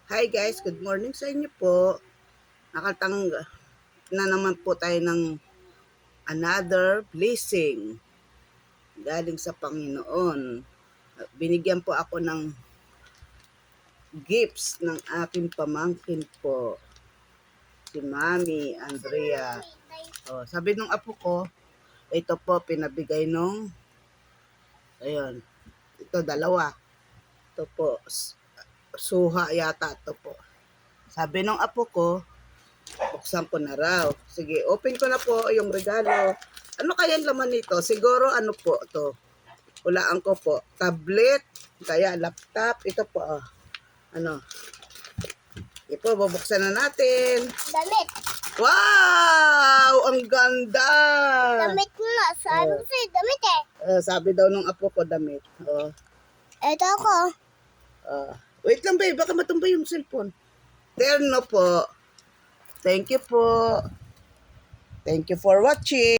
Hi guys, good morning sa inyo po. Nakatang na naman po tayo ng another blessing galing sa Panginoon. Binigyan po ako ng gifts ng aking pamangkin po, si Mami Andrea. Sabi nung apo ko, ito po pinabigay nung, ayun, ito dalawa. Ito po, suha yata ito po. Sabi nung apo ko, buksan ko na raw. Sige, open ko na po yung regalo. Ano kaya laman nito? Siguro ano po to? Hulaan ko po. Tablet, kaya laptop. Ito po. Ano? Ito po, bubuksan na natin. Damit. Wow! Ang ganda! Damit nga. Sabi ko sa'yo, damit eh. Sabi daw nung apo ko, damit. Ito ako. Wait lang, babe. Baka matumbay yung cellphone. Terno po. Thank you po. Thank you for watching.